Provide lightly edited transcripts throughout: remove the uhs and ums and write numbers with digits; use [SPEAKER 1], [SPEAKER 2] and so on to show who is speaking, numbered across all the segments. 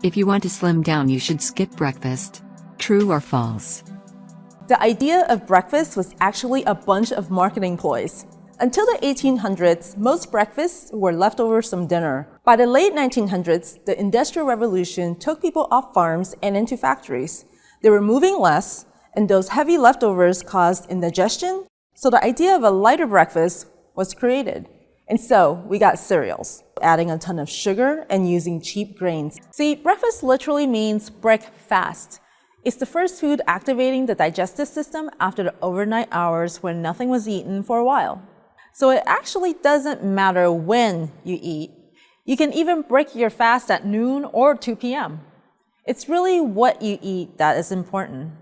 [SPEAKER 1] If you want to slim down, you should skip breakfast. True or false?
[SPEAKER 2] The idea of breakfast was actually a bunch of marketing ploys. Until the 1800s, most breakfasts were leftovers from dinner. By the late 1900s, the Industrial Revolution took people off farms and into factories. They were moving less, and those heavy leftovers caused indigestion, so the idea of a lighter breakfast was created. And so we got cereals, adding a ton of sugar and using cheap grains. See, breakfast literally means break fast. It's the first food activating the digestive system after the overnight hours when nothing was eaten for a while. So it actually doesn't matter when you eat. You can even break your fast at noon or 2 p.m. It's really what you eat that is important.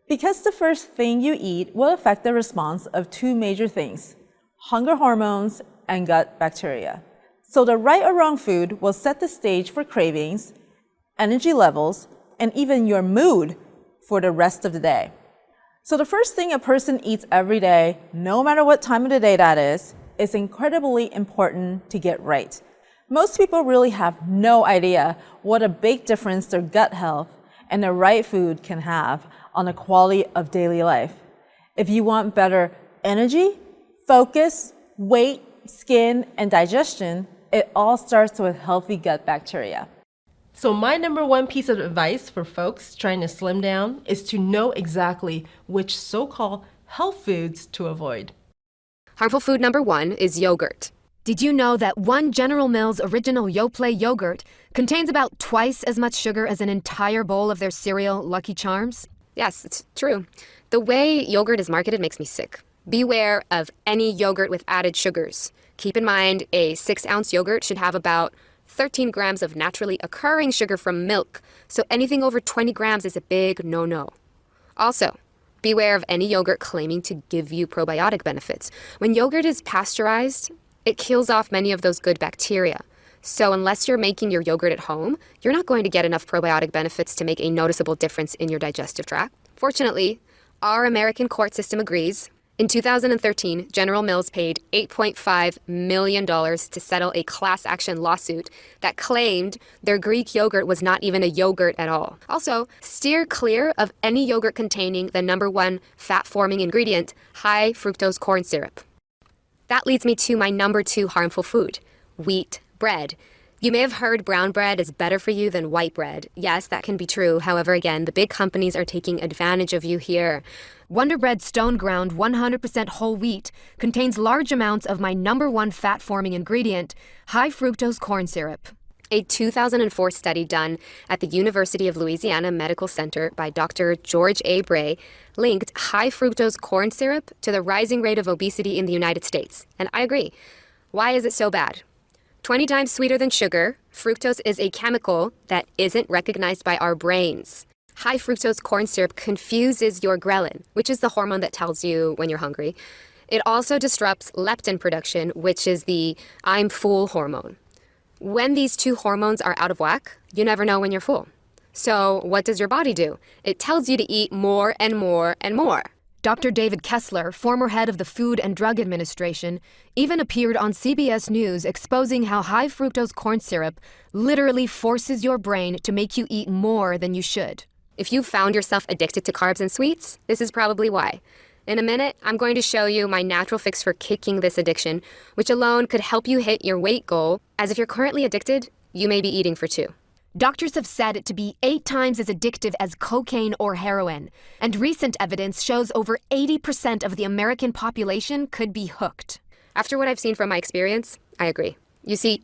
[SPEAKER 2] Because the first thing you eat will affect the response of two major things: hunger hormones and gut bacteria. So the right or wrong food will set the stage for cravings, energy levels, and even your mood for the rest of the day. So the first thing a person eats every day, no matter what time of the day that is incredibly important to get right. Most people really have no idea what a big difference their gut health and the right food can have on the quality of daily life. If you want better energy, focus, weight, skin, and digestion, it all starts with healthy gut bacteria.
[SPEAKER 3] So my number one piece of advice for folks trying to slim down is to know exactly which so-called health foods to avoid.
[SPEAKER 4] Harmful food number 1 is yogurt. Did you know that one General Mills original Yoplait yogurt contains about twice as much sugar as an entire bowl of their cereal Lucky Charms? Yes, it's true. The way yogurt is marketed makes me sick. Beware of any yogurt with added sugars. Keep in mind, a 6-ounce yogurt should have about 13 grams of naturally occurring sugar from milk, so anything over 20 grams is a big no-no. Also, beware of any yogurt claiming to give you probiotic benefits. When yogurt is pasteurized, it kills off many of those good bacteria. So unless you're making your yogurt at home, you're not going to get enough probiotic benefits to make a noticeable difference in your digestive tract. Fortunately, our American court system agrees. In 2013, General Mills paid $8.5 million to settle a class action lawsuit that claimed their Greek yogurt was not even a yogurt at all. Also, steer clear of any yogurt containing the number 1 fat-forming ingredient, high fructose corn syrup. That leads me to my number 2 harmful food, wheat bread. You may have heard brown bread is better for you than white bread. Yes, that can be true. However, again, the big companies are taking advantage of you here. Wonder Bread Stone Ground 100% whole wheat contains large amounts of my number 1 fat-forming ingredient, high fructose corn syrup. A 2004 study done at the University of Louisiana Medical Center by Dr. George A. Bray linked high fructose corn syrup to the rising rate of obesity in the United States. And I agree. Why is it so bad? 20 times sweeter than sugar, fructose is a chemical that isn't recognized by our brains. High fructose corn syrup confuses your ghrelin, which is the hormone that tells you when you're hungry. It also disrupts leptin production, which is the I'm full hormone. When these two hormones are out of whack, you never know when you're full. So what does your body do? It tells you to eat more and more and more. Dr. David Kessler, former head of the Food and Drug Administration, even appeared on CBS News exposing how high fructose corn syrup literally forces your brain to make you eat more than you should. If you've found yourself addicted to carbs and sweets, this is probably why. In a minute, I'm going to show you my natural fix for kicking this addiction, which alone could help you hit your weight goal, as if you're currently addicted, you may be eating for 2. Doctors have said it to be 8 times as addictive as cocaine or heroin, and recent evidence shows over 80% of the American population could be hooked. After what I've seen from my experience, I agree. You see,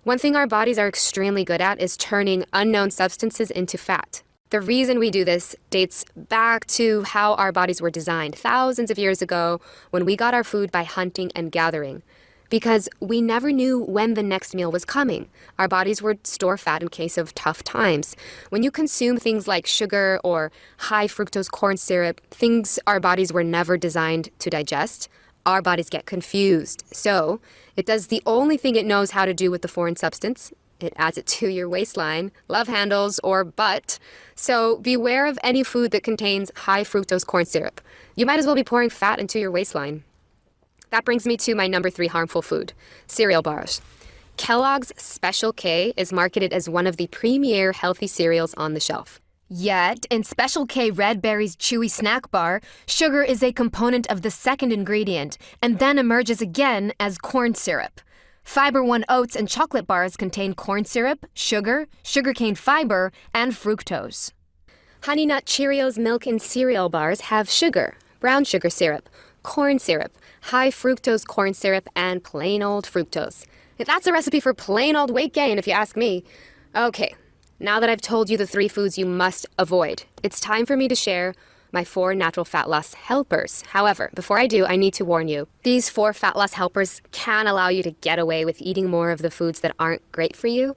[SPEAKER 4] one thing our bodies are extremely good at is turning unknown substances into fat. The reason we do this dates back to how our bodies were designed thousands of years ago when we got our food by hunting and gathering. Because we never knew when the next meal was coming. Our bodies would store fat in case of tough times. When you consume things like sugar or high fructose corn syrup, things our bodies were never designed to digest, our bodies get confused. So it does the only thing it knows how to do with the foreign substance. It adds it to your waistline, love handles, or butt. So beware of any food that contains high fructose corn syrup. You might as well be pouring fat into your waistline. That brings me to my number 3 harmful food, cereal bars. Kellogg's Special K is marketed as one of the premier healthy cereals on the shelf. Yet, in Special K Red Berry's chewy snack bar, sugar is a component of the second ingredient and then emerges again as corn syrup. Fiber One oats and chocolate bars contain corn syrup, sugar, sugarcane fiber, and fructose. Honey Nut Cheerios milk and cereal bars have sugar, brown sugar syrup, corn syrup, high fructose corn syrup, and plain old fructose. That's a recipe for plain old weight gain, if you ask me. Okay, now that I've told you the 3 foods you must avoid, it's time for me to share my 4 natural fat loss helpers. However, before I do, I need to warn you. These 4 fat loss helpers can allow you to get away with eating more of the foods that aren't great for you,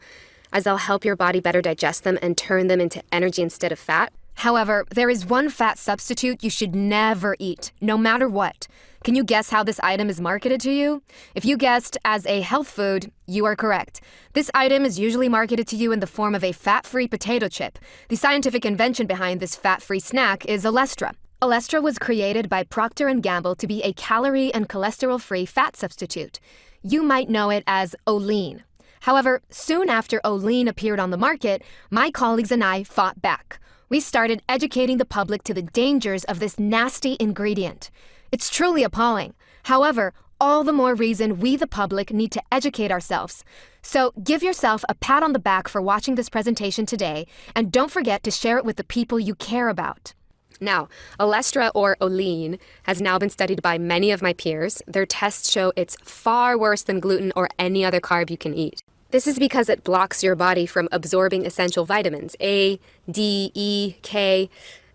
[SPEAKER 4] as they'll help your body better digest them and turn them into energy instead of fat. However, there is one fat substitute you should never eat, no matter what. Can you guess how this item is marketed to you? If you guessed as a health food, you are correct. This item is usually marketed to you in the form of a fat-free potato chip. The scientific invention behind this fat-free snack is Olestra. Olestra was created by Procter & Gamble to be a calorie and cholesterol-free fat substitute. You might know it as Olean. However, soon after Olean appeared on the market, my colleagues and I fought back. We started educating the public to the dangers of this nasty ingredient. It's truly appalling. However, all the more reason we, the public, need to educate ourselves. So give yourself a pat on the back for watching this presentation today, and don't forget to share it with the people you care about. Now, Olestra or Olean has now been studied by many of my peers. Their tests show it's far worse than gluten or any other carb you can eat. This is because it blocks your body from absorbing essential vitamins A, D, E, K.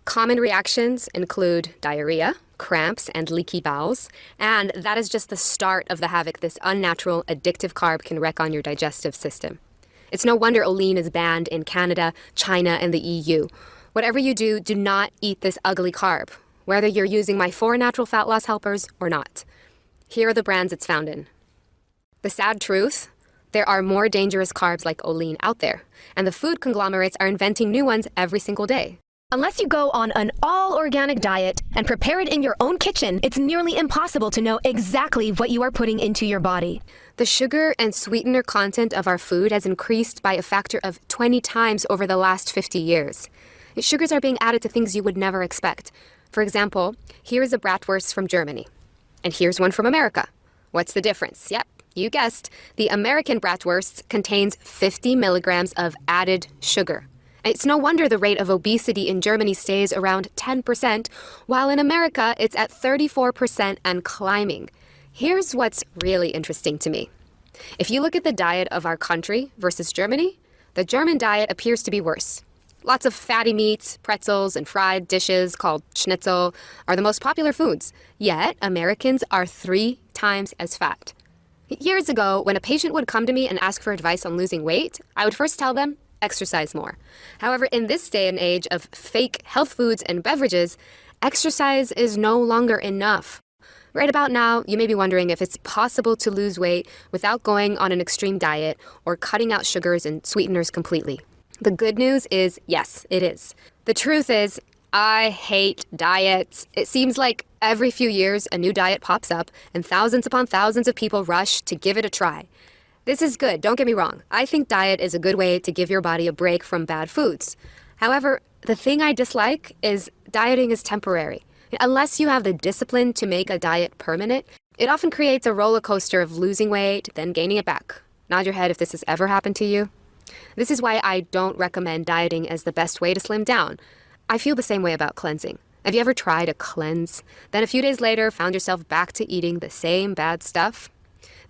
[SPEAKER 4] Common reactions include diarrhea, cramps, and leaky bowels, and that is just the start of the havoc this unnatural, addictive carb can wreak on your digestive system. It's no wonder Olean is banned in Canada, China, and the EU. Whatever you do, do not eat this ugly carb, whether you're using my 4 natural fat loss helpers or not. Here are the brands it's found in. The sad truth: there are more dangerous carbs like Olean out there, and the food conglomerates are inventing new ones every single day. Unless you go on an all-organic diet and prepare it in your own kitchen, it's nearly impossible to know exactly what you are putting into your body. The sugar and sweetener content of our food has increased by a factor of 20 times over the last 50 years. Sugars are being added to things you would never expect. For example, here's a bratwurst from Germany, and here's one from America. What's the difference? Yep, you guessed. The American bratwurst contains 50 milligrams of added sugar. It's no wonder the rate of obesity in Germany stays around 10%, while in America it's at 34% and climbing. Here's what's really interesting to me. If you look at the diet of our country versus Germany, the German diet appears to be worse. Lots of fatty meats, pretzels, and fried dishes called schnitzel are the most popular foods, yet Americans are 3 times as fat. Years ago, when a patient would come to me and ask for advice on losing weight, I would first tell them, exercise more. However, in this day and age of fake health foods and beverages, exercise is no longer enough. Right about now, you may be wondering if it's possible to lose weight without going on an extreme diet or cutting out sugars and sweeteners completely. The good news is, yes, it is. The truth is, I hate diets. It seems like every few years a new diet pops up and thousands upon thousands of people rush to give it a try. This is good, don't get me wrong. I think diet is a good way to give your body a break from bad foods. However, the thing I dislike is dieting is temporary. Unless you have the discipline to make a diet permanent, it often creates a roller coaster of losing weight, then gaining it back. Nod your head if this has ever happened to you. This is why I don't recommend dieting as the best way to slim down. I feel the same way about cleansing. Have you ever tried a cleanse, then a few days later found yourself back to eating the same bad stuff?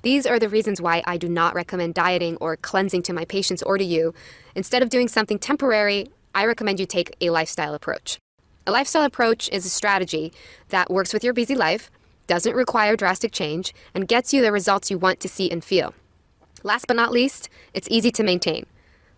[SPEAKER 4] These are the reasons why I do not recommend dieting or cleansing to my patients or to you. Instead of doing something temporary, I recommend you take a lifestyle approach. A lifestyle approach is a strategy that works with your busy life, doesn't require drastic change, and gets you the results you want to see and feel. Last but not least, it's easy to maintain.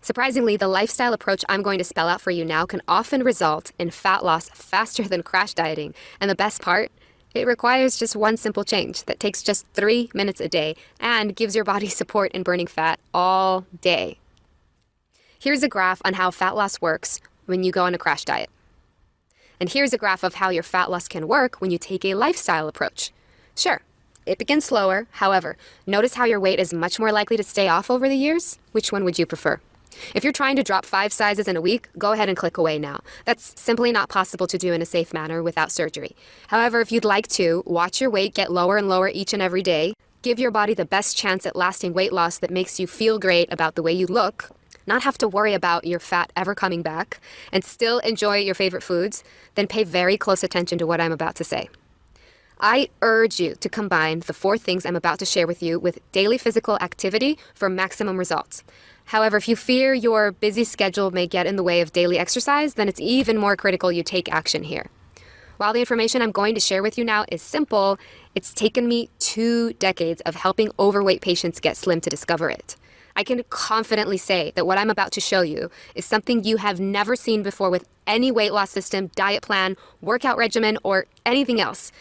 [SPEAKER 4] Surprisingly, the lifestyle approach I'm going to spell out for you now can often result in fat loss faster than crash dieting. And the best part? It requires just one simple change that takes just 3 minutes a day and gives your body support in burning fat all day. Here's a graph on how fat loss works when you go on a crash diet. And here's a graph of how your fat loss can work when you take a lifestyle approach. Sure, It begins slower. However, notice how your weight is much more likely to stay off over the years? Which one would you prefer? If you're trying to drop 5 sizes in a week, go ahead and click away now. That's simply not possible to do in a safe manner without surgery. However, if you'd like to, watch your weight get lower and lower each and every day. Give your body the best chance at lasting weight loss that makes you feel great about the way you look, not have to worry about your fat ever coming back, and still enjoy your favorite foods, then pay very close attention to what I'm about to say. I urge you to combine the 4 things I'm about to share with you with daily physical activity for maximum results. However, if you fear your busy schedule may get in the way of daily exercise, then it's even more critical you take action here. While the information I'm going to share with you now is simple, it's taken me 2 decades of helping overweight patients get slim to discover it. I can confidently say that what I'm about to show you is something you have never seen before with any weight loss system, diet plan, workout regimen, or anything else.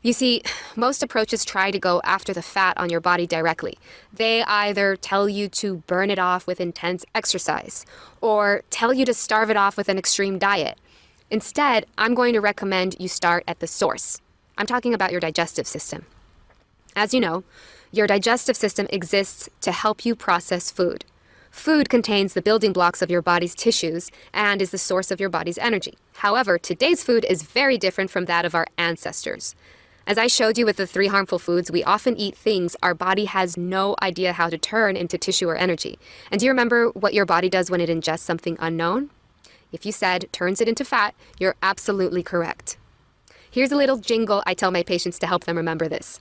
[SPEAKER 4] You see, most approaches try to go after the fat on your body directly. They either tell you to burn it off with intense exercise, or tell you to starve it off with an extreme diet. Instead, I'm going to recommend you start at the source. I'm talking about your digestive system. As you know, your digestive system exists to help you process food. Food contains the building blocks of your body's tissues and is the source of your body's energy. However, today's food is very different from that of our ancestors. As I showed you with the 3 harmful foods, we often eat things our body has no idea how to turn into tissue or energy. And do you remember what your body does when it ingests something unknown? If you said turns it into fat, you're absolutely correct. Here's a little jingle I tell my patients to help them remember this.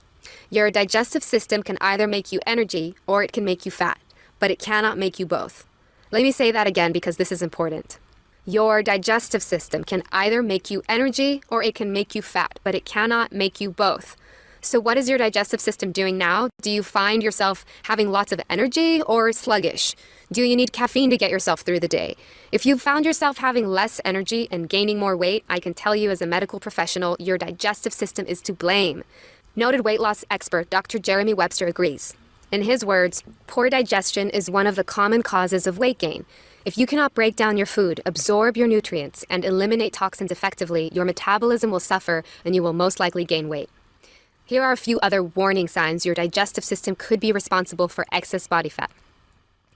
[SPEAKER 4] Your digestive system can either make you energy or it can make you fat, but it cannot make you both. Let me say that again because this is important. Your digestive system can either make you energy or it can make you fat, but it cannot make you both. So what is your digestive system doing now? Do you find yourself having lots of energy or sluggish? Do you need caffeine to get yourself through the day? If you've found yourself having less energy and gaining more weight, I can tell you as a medical professional, your digestive system is to blame. Noted weight loss expert Dr. Jeremy Webster agrees. In his words, poor digestion is one of the common causes of weight gain. If you cannot break down your food, absorb your nutrients, and eliminate toxins effectively, your metabolism will suffer and you will most likely gain weight. Here are a few other warning signs your digestive system could be responsible for excess body fat.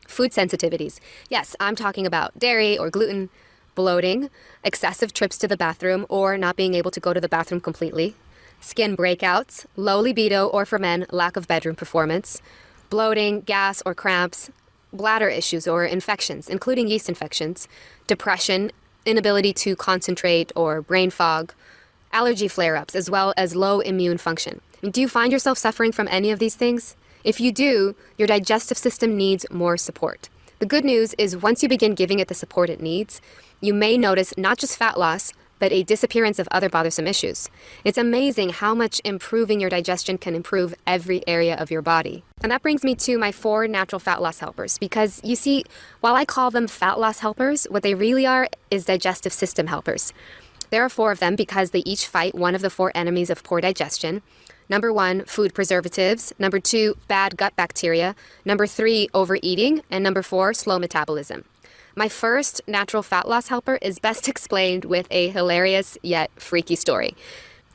[SPEAKER 4] Food sensitivities. Yes, I'm talking about dairy or gluten, bloating, excessive trips to the bathroom or not being able to go to the bathroom completely, skin breakouts, low libido or for men, lack of bedroom performance, bloating, gas or cramps, bladder issues or infections, including yeast infections, depression, inability to concentrate or brain fog, allergy flare-ups, as well as low immune function. Do you find yourself suffering from any of these things? If you do, your digestive system needs more support. The good news is once you begin giving it the support it needs, you may notice not just fat loss, but a disappearance of other bothersome issues. It's amazing how much improving your digestion can improve every area of your body. And that brings me to my 4 natural fat loss helpers, because you see, while I call them fat loss helpers, what they really are is digestive system helpers. There are 4 of them because they each fight one of the 4 enemies of poor digestion. Number 1, food preservatives. Number 2, bad gut bacteria. Number 3, overeating. And number 4, slow metabolism. My first natural fat loss helper is best explained with a hilarious yet freaky story.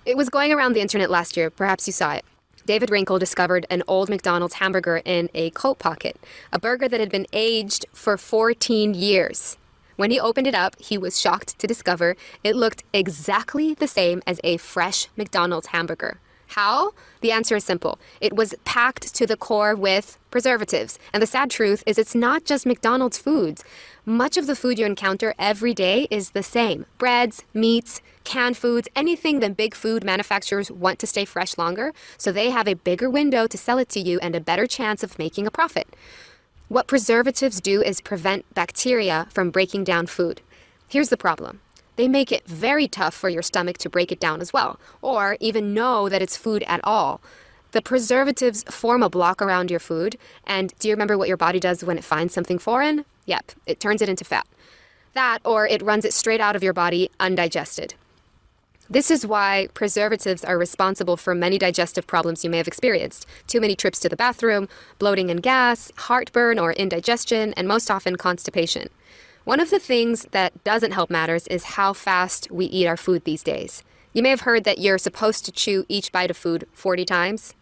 [SPEAKER 4] It was going around the internet last year, perhaps you saw it. David Wrinkle discovered an old McDonald's hamburger in a coat pocket, a burger that had been aged for 14 years. When he opened it up, he was shocked to discover it looked exactly the same as a fresh McDonald's hamburger. How? The answer is simple. It was packed to the core with preservatives. And the sad truth is it's not just McDonald's foods. Much of the food you encounter every day is the same. Breads, meats, canned foods, anything that big food manufacturers want to stay fresh longer, so they have a bigger window to sell it to you and a better chance of making a profit. What preservatives do is prevent bacteria from breaking down food. Here's the problem. They make it very tough for your stomach to break it down as well, or even know that it's food at all. The preservatives form a block around your food, and do you remember what your body does when it finds something foreign? Yep, it turns it into fat. That, or it runs it straight out of your body undigested. This is why preservatives are responsible for many digestive problems you may have experienced. Too many trips to the bathroom, bloating and gas, heartburn or indigestion, and most often constipation. One of the things that doesn't help matters is how fast we eat our food these days. You may have heard that you're supposed to chew each bite of food 40 times.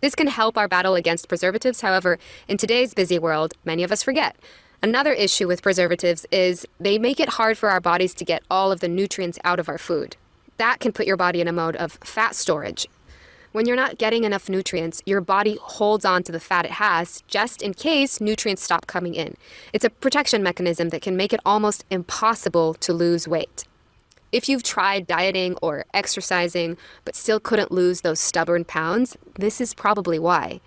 [SPEAKER 4] This can help our battle against preservatives. However, in today's busy world, many of us forget. Another issue with preservatives is they make it hard for our bodies to get all of the nutrients out of our food. That can put your body in a mode of fat storage. When you're not getting enough nutrients, your body holds on to the fat it has just in case nutrients stop coming in. It's a protection mechanism that can make it almost impossible to lose weight. If you've tried dieting or exercising but still couldn't lose those stubborn pounds, this is probably why.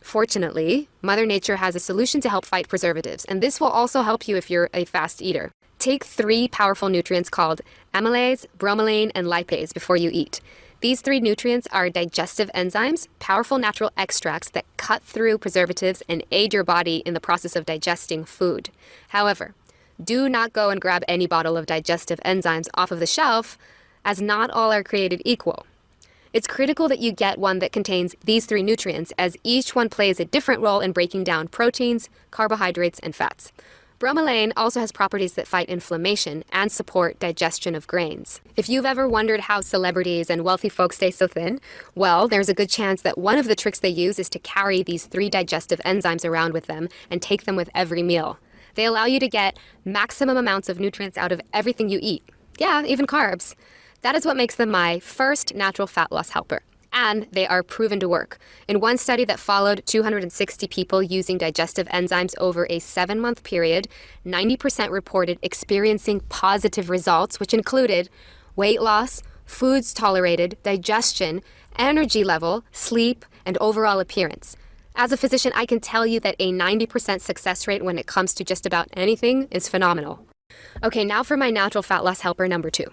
[SPEAKER 4] Fortunately, Mother Nature has a solution to help fight preservatives, and this will also help you if you're a fast eater. Take 3 powerful nutrients called amylase, bromelain, and lipase before you eat. These 3 nutrients are digestive enzymes, powerful natural extracts that cut through preservatives and aid your body in the process of digesting food. However, do not go and grab any bottle of digestive enzymes off of the shelf, as not all are created equal. It's critical that you get one that contains these 3 nutrients, as each one plays a different role in breaking down proteins, carbohydrates, and fats. Bromelain also has properties that fight inflammation and support digestion of grains. If you've ever wondered how celebrities and wealthy folks stay so thin, well, there's a good chance that one of the tricks they use is to carry these 3 digestive enzymes around with them and take them with every meal. They allow you to get maximum amounts of nutrients out of everything you eat. Yeah, even carbs. That is what makes them my first natural fat loss helper. And they are proven to work. In one study that followed 260 people using digestive enzymes over a 7-month period, 90% reported experiencing positive results, which included weight loss, foods tolerated, digestion, energy level, sleep, and overall appearance. As a physician, I can tell you that a 90% success rate when it comes to just about anything is phenomenal. Okay, now for my natural fat loss helper number 2.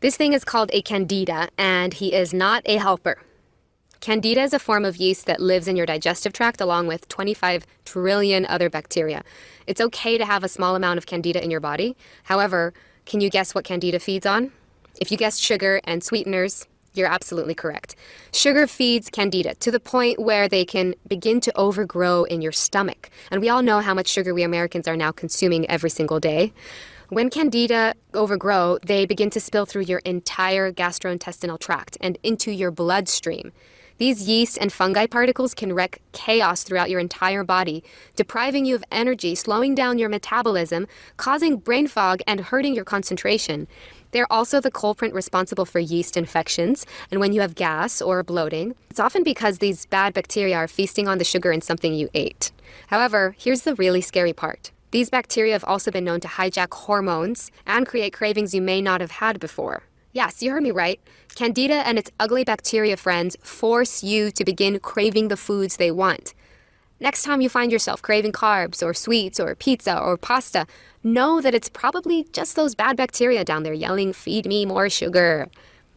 [SPEAKER 4] This thing is called a candida, and he is not a helper. Candida is a form of yeast that lives in your digestive tract along with 25 trillion other bacteria. It's okay to have a small amount of candida in your body. However, can you guess what candida feeds on? If you guessed sugar and sweeteners, you're absolutely correct. Sugar feeds candida to the point where they can begin to overgrow in your stomach. And we all know how much sugar we Americans are now consuming every single day. When candida overgrow, they begin to spill through your entire gastrointestinal tract and into your bloodstream. These yeast and fungi particles can wreak chaos throughout your entire body, depriving you of energy, slowing down your metabolism, causing brain fog, and hurting your concentration. They're also the culprit responsible for yeast infections, and when you have gas or bloating, it's often because these bad bacteria are feasting on the sugar in something you ate. However, here's the really scary part. These bacteria have also been known to hijack hormones and create cravings you may not have had before. Yes, you heard me right. Candida and its ugly bacteria friends force you to begin craving the foods they want. Next time you find yourself craving carbs or sweets or pizza or pasta, know that it's probably just those bad bacteria down there yelling, "Feed me more sugar."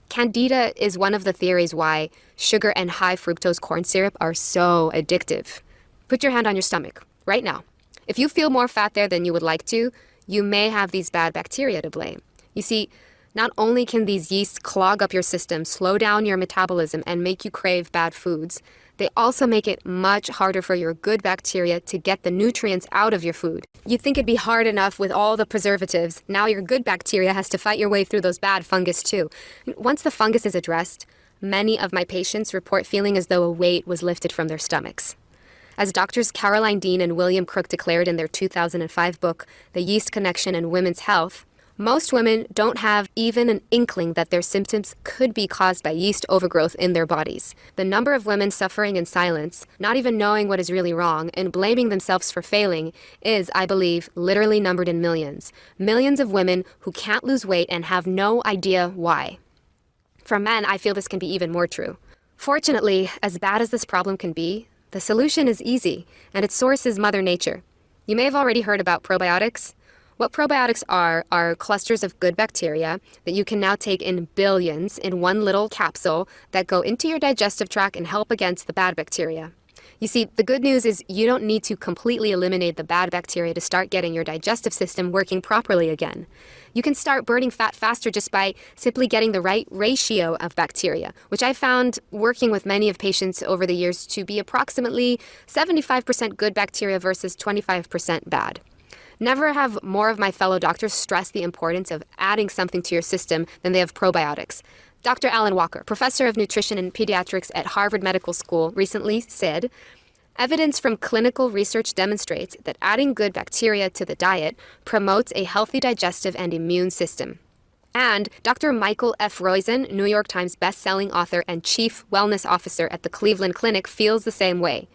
[SPEAKER 4] Candida is one of the theories why sugar and high fructose corn syrup are so addictive. Put your hand on your stomach right now. If you feel more fat there than you would like to, you may have these bad bacteria to blame. You see, not only can these yeasts clog up your system, slow down your metabolism, and make you crave bad foods, they also make it much harder for your good bacteria to get the nutrients out of your food. You'd think it'd be hard enough with all the preservatives. Now your good bacteria has to fight your way through those bad fungus too. Once the fungus is addressed, many of my patients report feeling as though a weight was lifted from their stomachs. As doctors Caroline Dean and William Crook declared in their 2005 book, The Yeast Connection in Women's Health, most women don't have even an inkling that their symptoms could be caused by yeast overgrowth in their bodies. The number of women suffering in silence, not even knowing what is really wrong, and blaming themselves for failing is, I believe, literally numbered in millions. Millions of women who can't lose weight and have no idea why. For men, I feel this can be even more true. Fortunately, as bad as this problem can be, the solution is easy, and its source is Mother Nature. You may have already heard about probiotics. What probiotics are clusters of good bacteria that you can now take in billions in one little capsule that go into your digestive tract and help against the bad bacteria. You see, the good news is you don't need to completely eliminate the bad bacteria to start getting your digestive system working properly again. You can start burning fat faster just by simply getting the right ratio of bacteria, which I found working with many of patients over the years to be approximately 75% good bacteria versus 25% bad. Never have more of my fellow doctors stressed the importance of adding something to your system than they have probiotics. Dr. Alan Walker, professor of nutrition and pediatrics at Harvard Medical School, recently said, "Evidence from clinical research demonstrates that adding good bacteria to the diet promotes a healthy digestive and immune system." And Dr. Michael F. Roizen, New York Times bestselling author and chief wellness officer at the Cleveland Clinic, feels the same way.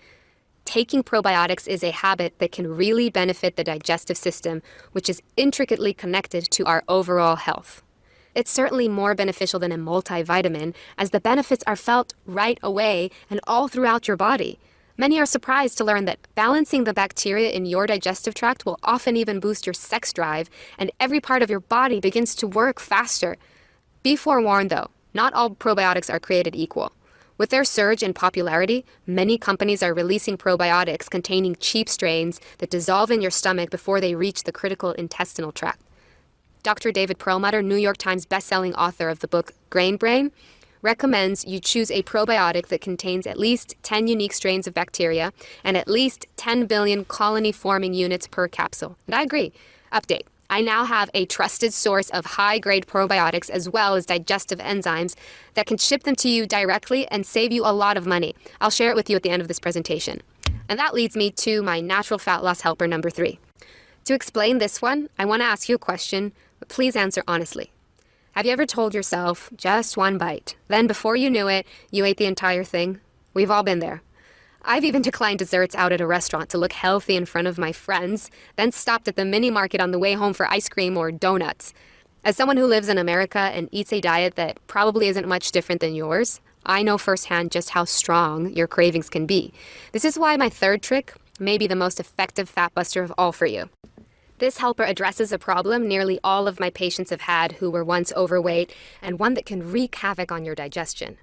[SPEAKER 4] Taking probiotics is a habit that can really benefit the digestive system, which is intricately connected to our overall health. It's certainly more beneficial than a multivitamin, as the benefits are felt right away and all throughout your body. Many are surprised to learn that balancing the bacteria in your digestive tract will often even boost your sex drive, and every part of your body begins to work faster. Be forewarned, though, not all probiotics are created equal. With their surge in popularity, many companies are releasing probiotics containing cheap strains that dissolve in your stomach before they reach the critical intestinal tract. Dr. David Perlmutter, New York Times bestselling author of the book Grain Brain, recommends you choose a probiotic that contains at least 10 unique strains of bacteria and at least 10 billion colony-forming units per capsule. And I agree. Update. I now have a trusted source of high-grade probiotics as well as digestive enzymes that can ship them to you directly and save you a lot of money. I'll share it with you at the end of this presentation. And that leads me to my natural fat loss helper number 3. To explain this one, I want to ask you a question, but please answer honestly. Have you ever told yourself, just one bite, then before you knew it, you ate the entire thing? We've all been there. I've even declined desserts out at a restaurant to look healthy in front of my friends, then stopped at the mini market on the way home for ice cream or donuts. As someone who lives in America and eats a diet that probably isn't much different than yours, I know firsthand just how strong your cravings can be. This is why my third trick may be the most effective fat buster of all for you. This helper addresses a problem nearly all of my patients have had who were once overweight, and one that can wreak havoc on your digestion.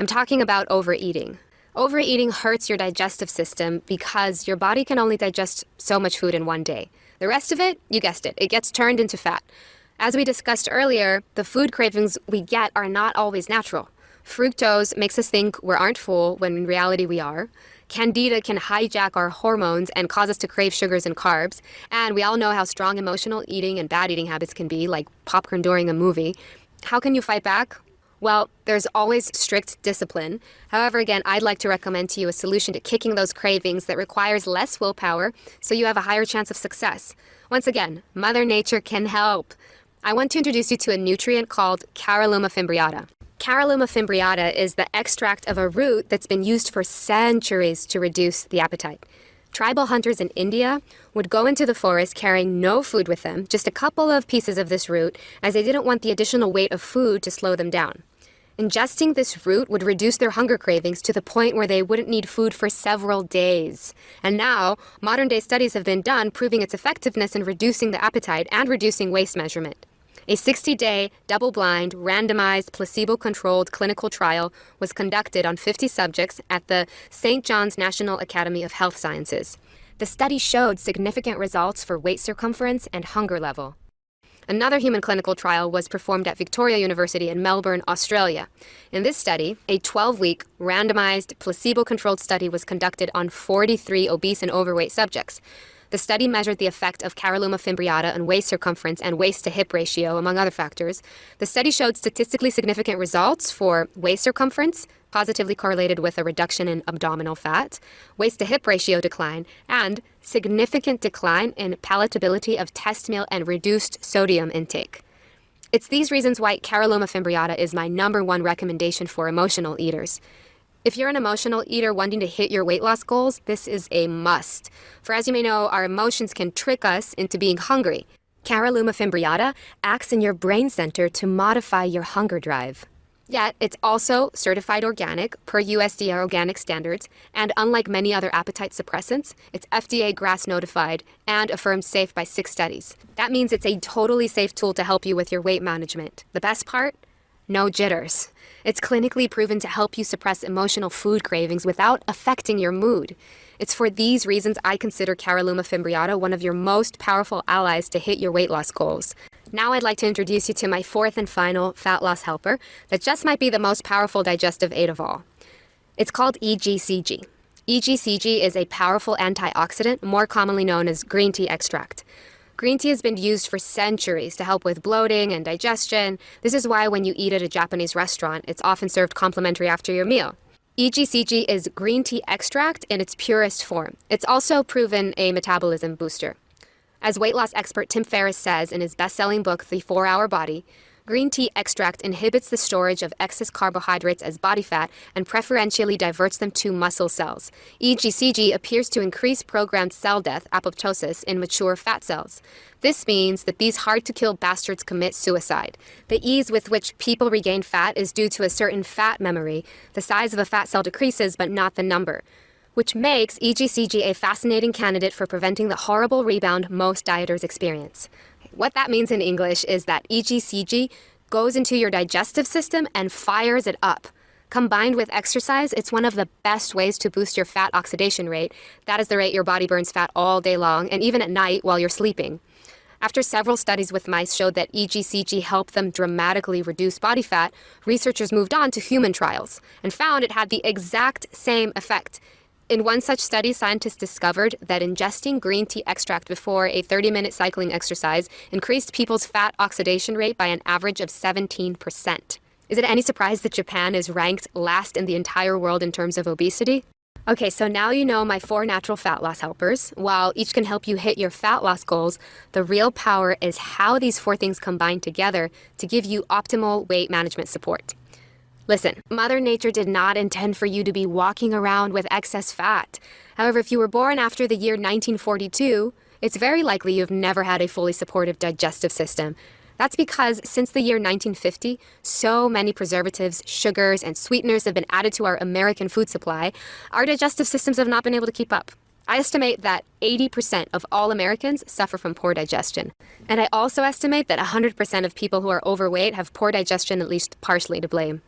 [SPEAKER 4] I'm talking about overeating. Overeating hurts your digestive system because your body can only digest so much food in one day. The rest of it, you guessed it, it gets turned into fat. As we discussed earlier, the food cravings we get are not always natural. Fructose makes us think we aren't full when in reality we are. Candida can hijack our hormones and cause us to crave sugars and carbs. And we all know how strong emotional eating and bad eating habits can be, like popcorn during a movie. How can you fight back? Well, there's always strict discipline. However, again, I'd like to recommend to you a solution to kicking those cravings that requires less willpower so you have a higher chance of success. Once again, Mother Nature can help. I want to introduce you to a nutrient called Caralluma fimbriata. Caralluma fimbriata is the extract of a root that's been used for centuries to reduce the appetite. Tribal hunters in India would go into the forest carrying no food with them, just a couple of pieces of this root, as they didn't want the additional weight of food to slow them down. Ingesting this root would reduce their hunger cravings to the point where they wouldn't need food for several days. And now, modern-day studies have been done proving its effectiveness in reducing the appetite and reducing waist measurement. A 60-day, double-blind, randomized, placebo-controlled clinical trial was conducted on 50 subjects at the St. John's National Academy of Health Sciences. The study showed significant results for waist circumference and hunger level. Another human clinical trial was performed at Victoria University in Melbourne, Australia. In this study, a 12-week, randomized, placebo-controlled study was conducted on 43 obese and overweight subjects. The study measured the effect of Caralluma fimbriata on waist circumference and waist-to-hip ratio, among other factors. The study showed statistically significant results for waist circumference, positively correlated with a reduction in abdominal fat, waist-to-hip ratio decline, and significant decline in palatability of test meal and reduced sodium intake. It's these reasons why Caralluma fimbriata is my #1 recommendation for emotional eaters. If you're an emotional eater wanting to hit your weight loss goals, this is a must. For as you may know, our emotions can trick us into being hungry. Caralluma fimbriata acts in your brain center to modify your hunger drive. Yet, it's also certified organic per USDA organic standards, and unlike many other appetite suppressants, it's FDA GRAS notified and affirmed safe by 6 studies. That means it's a totally safe tool to help you with your weight management. The best part? No jitters. It's clinically proven to help you suppress emotional food cravings without affecting your mood. It's for these reasons I consider Caralluma fimbriata one of your most powerful allies to hit your weight loss goals. Now I'd like to introduce you to my 4th and final fat loss helper that just might be the most powerful digestive aid of all. It's called EGCG. EGCG is a powerful antioxidant, more commonly known as green tea extract. Green tea has been used for centuries to help with bloating and digestion. This is why when you eat at a Japanese restaurant, it's often served complimentary after your meal. EGCG is green tea extract in its purest form. It's also proven a metabolism booster. As weight loss expert Tim Ferriss says in his best-selling book, The 4-Hour Body, green tea extract inhibits the storage of excess carbohydrates as body fat and preferentially diverts them to muscle cells. EGCG appears to increase programmed cell death, apoptosis, in mature fat cells. This means that these hard-to-kill bastards commit suicide. The ease with which people regain fat is due to a certain fat memory. The size of a fat cell decreases, but not the number, which makes EGCG a fascinating candidate for preventing the horrible rebound most dieters experience. What that means in English is that EGCG goes into your digestive system and fires it up. Combined with exercise, it's one of the best ways to boost your fat oxidation rate. That is the rate your body burns fat all day long and even at night while you're sleeping. After several studies with mice showed that EGCG helped them dramatically reduce body fat, researchers moved on to human trials and found it had the exact same effect. In one such study, scientists discovered that ingesting green tea extract before a 30-minute cycling exercise increased people's fat oxidation rate by an average of 17%. Is it any surprise that Japan is ranked last in the entire world in terms of obesity? Okay, so now you know my 4 natural fat loss helpers. While each can help you hit your fat loss goals, the real power is how these 4 things combine together to give you optimal weight management support. Listen, Mother Nature did not intend for you to be walking around with excess fat. However, if you were born after the year 1942, it's very likely you've never had a fully supportive digestive system. That's because since the year 1950, so many preservatives, sugars, and sweeteners have been added to our American food supply, our digestive systems have not been able to keep up. I estimate that 80% of all Americans suffer from poor digestion. And I also estimate that 100% of people who are overweight have poor digestion at least partially to blame.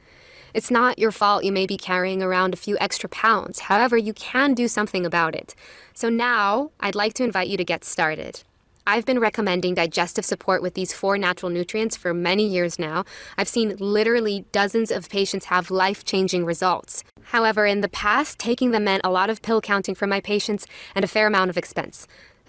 [SPEAKER 4] It's not your fault you may be carrying around a few extra pounds. However, you can do something about it. So now, I'd like to invite you to get started. I've been recommending digestive support with these 4 natural nutrients for many years now. I've seen literally dozens of patients have life-changing results. However, in the past, taking them meant a lot of pill counting for my patients and a fair amount of expense.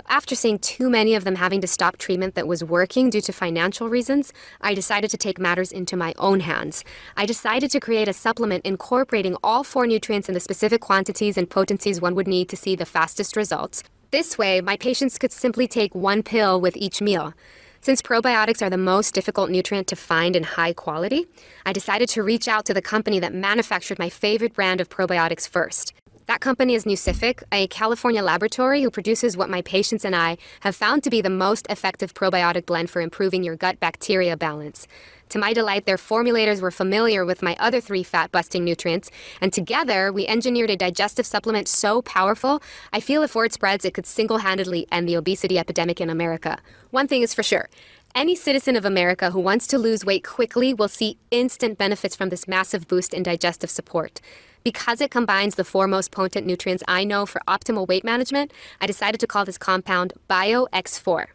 [SPEAKER 4] After seeing too many of them having to stop treatment that was working due to financial reasons, I decided to take matters into my own hands. I decided to create a supplement incorporating all 4 nutrients in the specific quantities and potencies one would need to see the fastest results. This way, my patients could simply take 1 pill with each meal. Since probiotics are the most difficult nutrient to find in high quality, I decided to reach out to the company that manufactured my favorite brand of probiotics first. That company is Nucific, a California laboratory who produces what my patients and I have found to be the most effective probiotic blend for improving your gut bacteria balance. To my delight, their formulators were familiar with my other 3 fat-busting nutrients, and together we engineered a digestive supplement so powerful, I feel if word spreads, it could single-handedly end the obesity epidemic in America. One thing is for sure. Any citizen of America who wants to lose weight quickly will see instant benefits from this massive boost in digestive support. Because it combines the 4 most potent nutrients I know for optimal weight management, I decided to call this compound BioX4.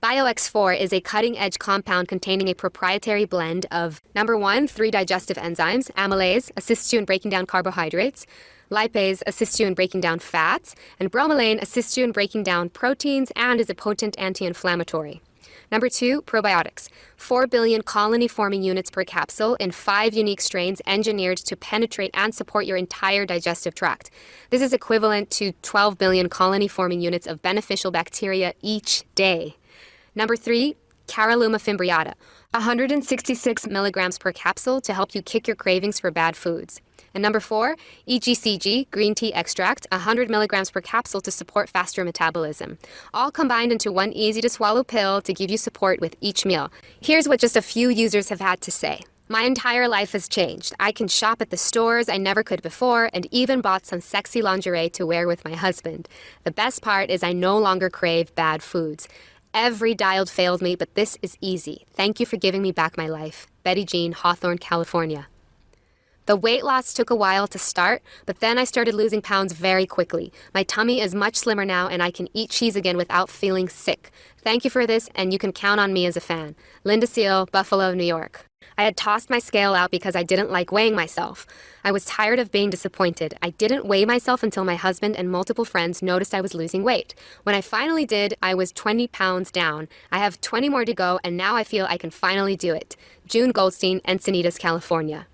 [SPEAKER 4] BioX4 is a cutting-edge compound containing a proprietary blend of, number 1, 3 digestive enzymes. Amylase assists you in breaking down carbohydrates. Lipase assists you in breaking down fats. And bromelain assists you in breaking down proteins and is a potent anti-inflammatory. Number 2, probiotics. 4 billion colony-forming units per capsule in 5 unique strains engineered to penetrate and support your entire digestive tract. This is equivalent to 12 billion colony-forming units of beneficial bacteria each day. Number 3, Caralluma fimbriata. 166 milligrams per capsule to help you kick your cravings for bad foods. And number 4, EGCG, green tea extract, 100 milligrams per capsule to support faster metabolism. All combined into 1 easy-to-swallow pill to give you support with each meal. Here's what just a few users have had to say. My entire life has changed. I can shop at the stores I never could before and even bought some sexy lingerie to wear with my husband. The best part is I no longer crave bad foods. Every diet failed me, but this is easy. Thank you for giving me back my life. Betty Jean, Hawthorne, California. The weight loss took a while to start, but then I started losing pounds very quickly. My tummy is much slimmer now, and I can eat cheese again without feeling sick. Thank you for this, and you can count on me as a fan. Linda Seal, Buffalo, New York. I had tossed my scale out because I didn't like weighing myself. I was tired of being disappointed. I didn't weigh myself until my husband and multiple friends noticed I was losing weight. When I finally did, I was 20 pounds down. I have 20 more to go, and now I feel I can finally do it. June Goldstein, Encinitas, California.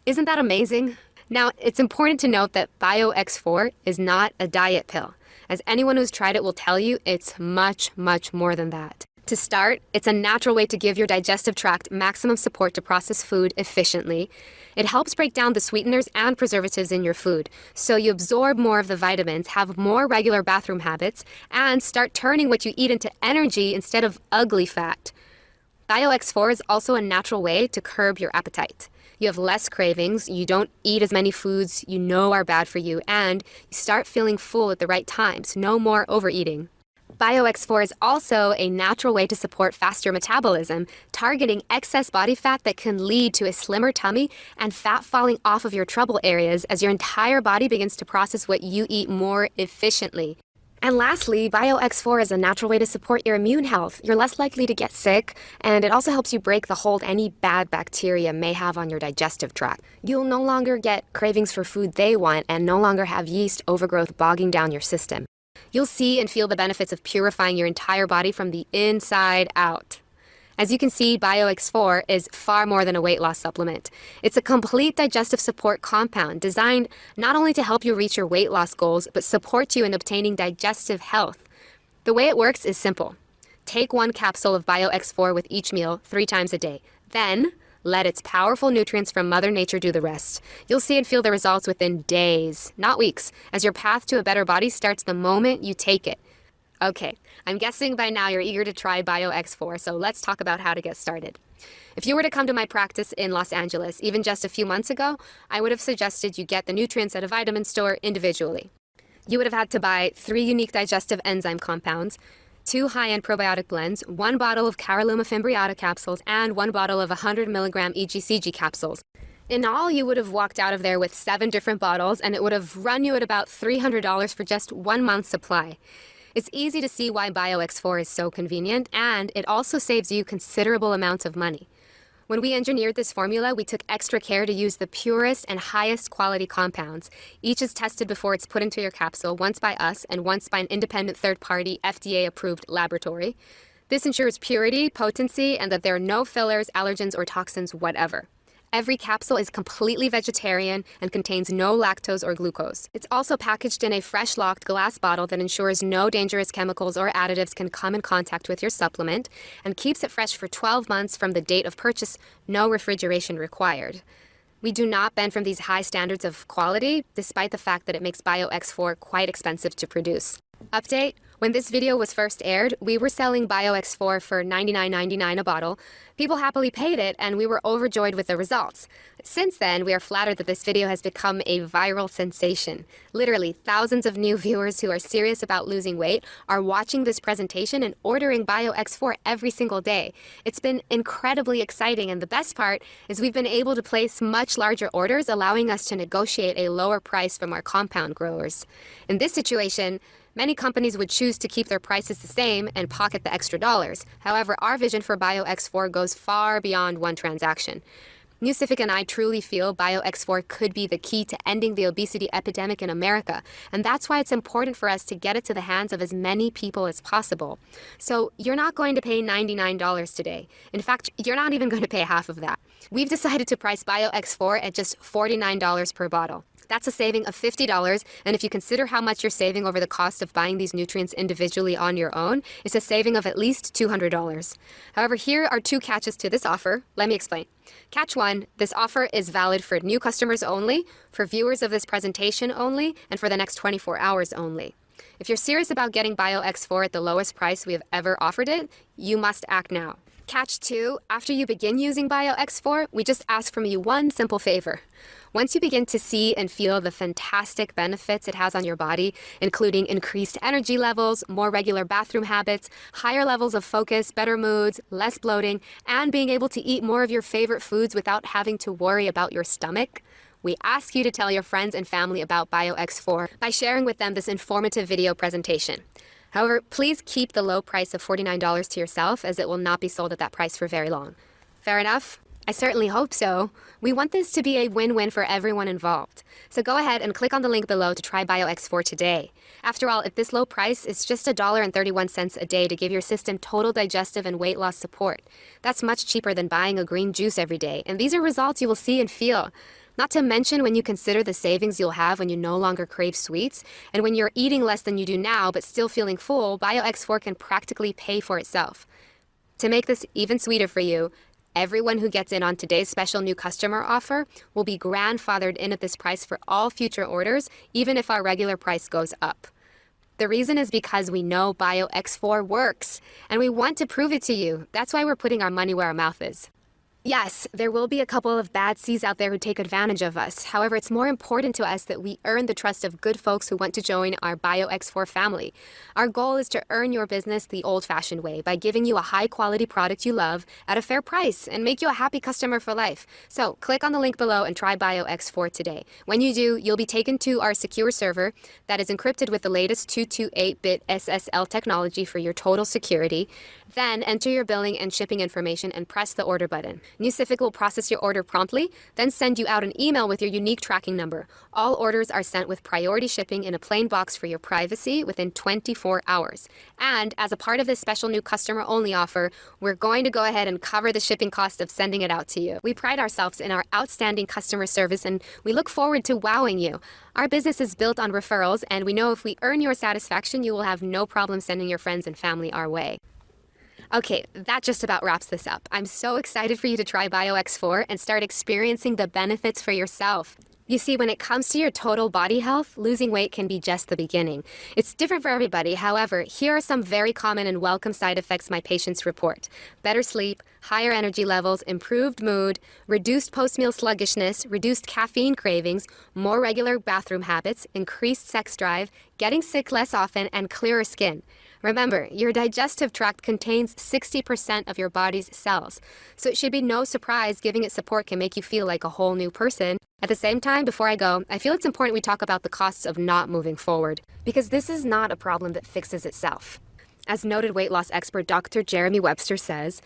[SPEAKER 4] Isn't that amazing? Now, it's important to note that BioX4 is not a diet pill. As anyone who's tried it will tell you, it's much, much more than that. To start, it's a natural way to give your digestive tract maximum support to process food efficiently. It helps break down the sweeteners and preservatives in your food, so you absorb more of the vitamins, have more regular bathroom habits, and start turning what you eat into energy instead of ugly fat. BioX4 is also a natural way to curb your appetite. You have less cravings, you don't eat as many foods you know are bad for you, and you start feeling full at the right times. No more overeating. BioX4 is also a natural way to support faster metabolism, targeting excess body fat that can lead to a slimmer tummy and fat falling off of your trouble areas as your entire body begins to process what you eat more efficiently. And lastly, BioX4 is a natural way to support your immune health. You're less likely to get sick, and it also helps you break the hold any bad bacteria may have on your digestive tract. You'll no longer get cravings for food they want and no longer have yeast overgrowth bogging down your system. You'll see and feel the benefits of purifying your entire body from the inside out. As you can see, BioX4 is far more than a weight loss supplement. It's a complete digestive support compound designed not only to help you reach your weight loss goals, but support you in obtaining digestive health. The way it works is simple. Take 1 capsule of BioX4 with each meal 3 times a day. Then, let its powerful nutrients from Mother Nature do the rest. You'll see and feel the results within days, not weeks, as your path to a better body starts the moment you take it. Okay, I'm guessing by now you're eager to try BioX4, so let's talk about how to get started. If you were to come to my practice in Los Angeles, even just a few months ago, I would have suggested you get the nutrients at a vitamin store individually. You would have had to buy 3 unique digestive enzyme compounds, 2 high-end probiotic blends, 1 bottle of Caralluma fimbriata capsules, and 1 bottle of 100 milligram EGCG capsules. In all, you would have walked out of there with 7 different bottles, and it would have run you at about $300 for just 1 month's supply. It's easy to see why BioX4 is so convenient, and it also saves you considerable amounts of money. When we engineered this formula, we took extra care to use the purest and highest quality compounds. Each is tested before it's put into your capsule, once by us and once by an independent third-party FDA-approved laboratory. This ensures purity, potency, and that there are no fillers, allergens, or toxins whatever. Every capsule is completely vegetarian and contains no lactose or glucose. It's also packaged in a fresh locked glass bottle that ensures no dangerous chemicals or additives can come in contact with your supplement and keeps it fresh for 12 months from the date of purchase, no refrigeration required. We do not bend from these high standards of quality, despite the fact that it makes BioX4 quite expensive to produce. Update: when this video was first aired, we were selling BioX4 for $99.99 a bottle. People happily paid it, and we were overjoyed with the results. Since then, we are flattered that this video has become a viral sensation. Literally, thousands of new viewers who are serious about losing weight are watching this presentation and ordering BioX4 every single day. It's been incredibly exciting, and the best part is we've been able to place much larger orders, allowing us to negotiate a lower price from our compound growers. In this situation, many companies would choose to keep their prices the same and pocket the extra dollars. However, our vision for BioX4 goes far beyond one transaction. Newcific and I truly feel BioX4 could be the key to ending the obesity epidemic in America, and that's why it's important for us to get it to the hands of as many people as possible. So you're not going to pay $99 today. In fact, you're not even going to pay half of that. We've decided to price BioX4 at just $49 per bottle. That's a saving of $50, and if you consider how much you're saving over the cost of buying these nutrients individually on your own, it's a saving of at least $200. However, here are 2 catches to this offer. Let me explain. Catch 1, this offer is valid for new customers only, for viewers of this presentation only, and for the next 24 hours only. If you're serious about getting BioX4 at the lowest price we have ever offered it, you must act now. Catch 2, after you begin using BioX4, we just ask from you one simple favor. Once you begin to see and feel the fantastic benefits it has on your body, including increased energy levels, more regular bathroom habits, higher levels of focus, better moods, less bloating, and being able to eat more of your favorite foods without having to worry about your stomach, We ask you to tell your friends and family about BioX4 by sharing with them this informative video presentation. However, please keep the low price of $49 to yourself, as it will not be sold at that price for very long. Fair enough? I certainly hope so. We want this to be a win-win for everyone involved. So go ahead and click on the link below to try BioX4 today. After all, at this low price, it's just $1.31 a day to give your system total digestive and weight loss support. That's much cheaper than buying a green juice every day, and these are results you will see and feel. Not to mention when you consider the savings you'll have when you no longer crave sweets, and when you're eating less than you do now but still feeling full, BioX4 can practically pay for itself. To make this even sweeter for you, everyone who gets in on today's special new customer offer will be grandfathered in at this price for all future orders, even if our regular price goes up. The reason is because we know BioX4 works, and we want to prove it to you. That's why we're putting our money where our mouth is. Yes, there will be a couple of bad seeds out there who take advantage of us. However, it's more important to us that we earn the trust of good folks who want to join our BioX4 family. Our goal is to earn your business the old-fashioned way by giving you a high-quality product you love at a fair price and make you a happy customer for life. So click on the link below and try BioX4 today. When you do, you'll be taken to our secure server that is encrypted with the latest 228-bit SSL technology for your total security. Then enter your billing and shipping information and press the order button. Nucific will process your order promptly, then send you out an email with your unique tracking number. All orders are sent with priority shipping in a plain box for your privacy within 24 hours. And as a part of this special new customer-only offer, we're going to go ahead and cover the shipping cost of sending it out to you. We pride ourselves in our outstanding customer service, and we look forward to wowing you. Our business is built on referrals, and we know if we earn your satisfaction, you will have no problem sending your friends and family our way. Okay, that just about wraps this up. I'm so excited for you to try BioX4 and start experiencing the benefits for yourself. You see, when it comes to your total body health, losing weight can be just the beginning. It's different for everybody. However, here are some very common and welcome side effects my patients report. Better sleep, higher energy levels, improved mood, reduced post-meal sluggishness, reduced caffeine cravings, more regular bathroom habits, increased sex drive, getting sick less often, and clearer skin. Remember, your digestive tract contains 60% of your body's cells, so it should be no surprise giving it support can make you feel like a whole new person. At the same time, before I go, I feel it's important we talk about the costs of not moving forward, because this is not a problem that fixes itself. As noted weight loss expert Dr. Jeremy Webster says,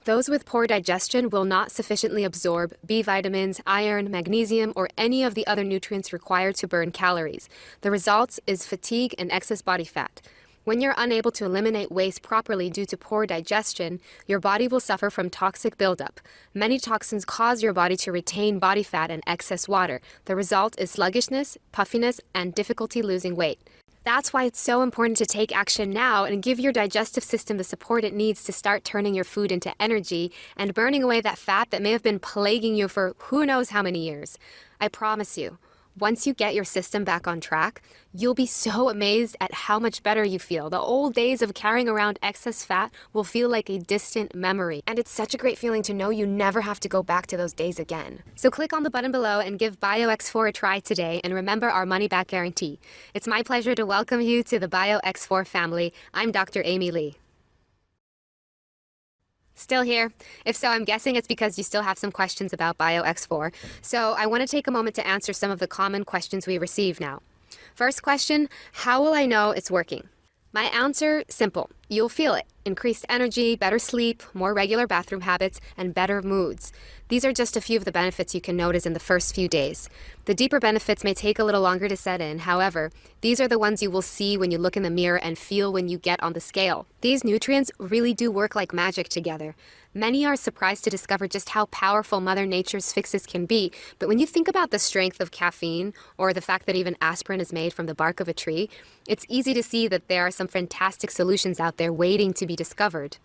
[SPEAKER 4] those with poor digestion will not sufficiently absorb B vitamins, iron, magnesium, or any of the other nutrients required to burn calories. The result is fatigue and excess body fat. When you're unable to eliminate waste properly due to poor digestion, your body will suffer from toxic buildup. Many toxins cause your body to retain body fat and excess water. The result is sluggishness, puffiness, and difficulty losing weight. That's why it's so important to take action now and give your digestive system the support it needs to start turning your food into energy and burning away that fat that may have been plaguing you for who knows how many years. I promise you, once you get your system back on track, you'll be so amazed at how much better you feel. The old days of carrying around excess fat will feel like a distant memory. And it's such a great feeling to know you never have to go back to those days again. So click on the button below and give BioX4 a try today, and remember our money-back guarantee. It's my pleasure to welcome you to the BioX4 family. I'm Dr. Amy Lee. Still here? If so, I'm guessing it's because you still have some questions about BioX4. So I want to take a moment to answer some of the common questions we receive now. First question, how will I know it's working? My answer, simple. You'll feel it. Increased energy, better sleep, more regular bathroom habits, and better moods. These are just a few of the benefits you can notice in the first few days. The deeper benefits may take a little longer to set in. However, these are the ones you will see when you look in the mirror and feel when you get on the scale. These nutrients really do work like magic together. Many are surprised to discover just how powerful Mother Nature's fixes can be, but when you think about the strength of caffeine, or the fact that even aspirin is made from the bark of a tree, it's easy to see that there are some fantastic solutions out there waiting to be discovered.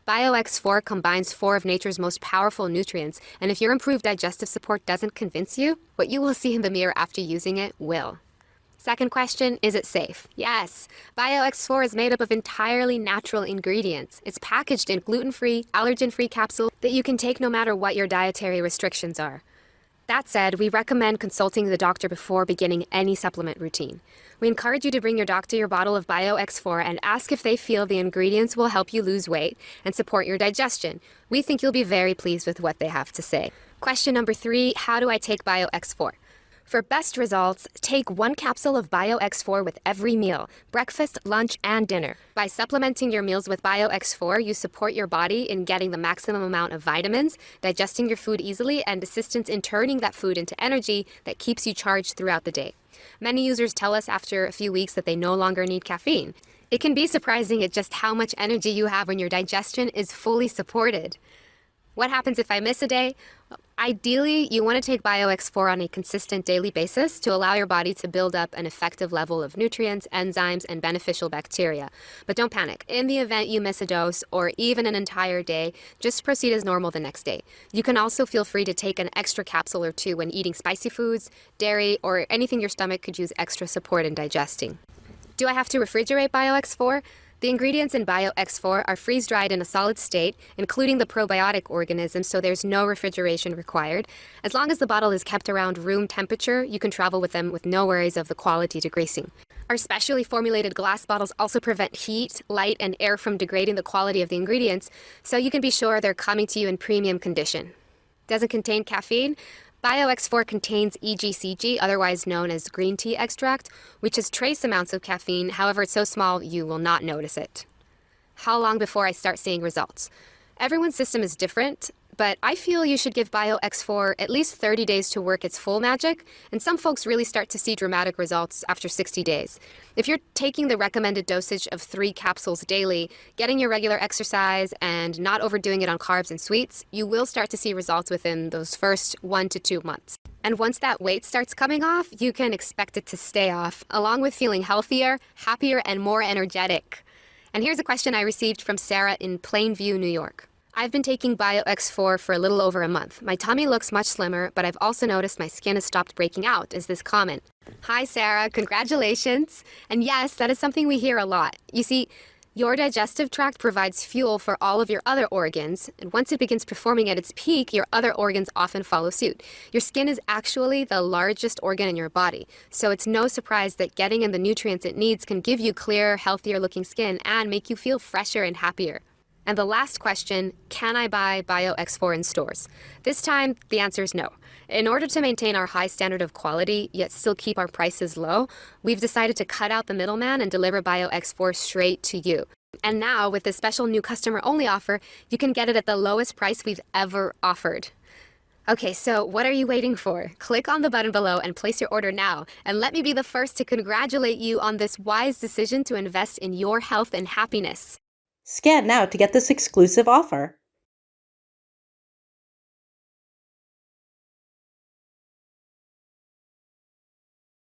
[SPEAKER 4] BioX4 combines 4 of nature's most powerful nutrients, and if your improved digestive support doesn't convince you, what you will see in the mirror after using it will. Second question, is it safe? Yes. BioX4 is made up of entirely natural ingredients. It's packaged in gluten-free, allergen-free capsules that you can take no matter what your dietary restrictions are. That said, we recommend consulting the doctor before beginning any supplement routine. We encourage you to bring your doctor your bottle of BioX4 and ask if they feel the ingredients will help you lose weight and support your digestion. We think you'll be very pleased with what they have to say. Question number 3, how do I take BioX4? For best results, take 1 capsule of BioX4 with every meal, breakfast, lunch, and dinner. By supplementing your meals with BioX4, you support your body in getting the maximum amount of vitamins, digesting your food easily, and assistance in turning that food into energy that keeps you charged throughout the day. Many users tell us after a few weeks that they no longer need caffeine. It can be surprising at just how much energy you have when your digestion is fully supported. What happens if I miss a day? Ideally, you want to take BioX4 on a consistent daily basis to allow your body to build up an effective level of nutrients, enzymes, and beneficial bacteria. But don't panic. In the event you miss a dose or even an entire day, just proceed as normal the next day. You can also feel free to take an extra capsule or two when eating spicy foods, dairy, or anything your stomach could use extra support in digesting. Do I have to refrigerate BioX4? The ingredients in BioX4 are freeze-dried in a solid state, including the probiotic organisms, so there's no refrigeration required. As long as the bottle is kept around room temperature, you can travel with them with no worries of the quality degreasing. Our specially formulated glass bottles also prevent heat, light, and air from degrading the quality of the ingredients, so you can be sure they're coming to you in premium condition. Doesn't contain caffeine? BioX4 contains EGCG, otherwise known as green tea extract, which has trace amounts of caffeine. However, it's so small you will not notice it. How long before I start seeing results? Everyone's system is different, but I feel you should give BioX4 at least 30 days to work its full magic, and some folks really start to see dramatic results after 60 days. If you're taking the recommended dosage of 3 capsules daily, getting your regular exercise, and not overdoing it on carbs and sweets, you will start to see results within those first 1 to 2 months. And once that weight starts coming off, you can expect it to stay off, along with feeling healthier, happier, and more energetic. And here's a question I received from Sarah in Plainview, New York. I've been taking BioX4 for a little over a month. My tummy looks much slimmer, but I've also noticed my skin has stopped breaking out, is this comment. Hi, Sarah. Congratulations. And yes, that is something we hear a lot. You see, your digestive tract provides fuel for all of your other organs, and once it begins performing at its peak, your other organs often follow suit. Your skin is actually the largest organ in your body, so it's no surprise that getting in the nutrients it needs can give you clearer, healthier looking skin and make you feel fresher and happier. And the last question, can I buy BioX4 in stores? This time, the answer is no. In order to maintain our high standard of quality, yet still keep our prices low, we've decided to cut out the middleman and deliver BioX4 straight to you. And now, with this special new customer-only offer, you can get it at the lowest price we've ever offered. Okay, so what are you waiting for? Click on the button below and place your order now. And let me be the first to congratulate you on this wise decision to invest in your health and happiness.
[SPEAKER 5] Scan now to get this exclusive offer.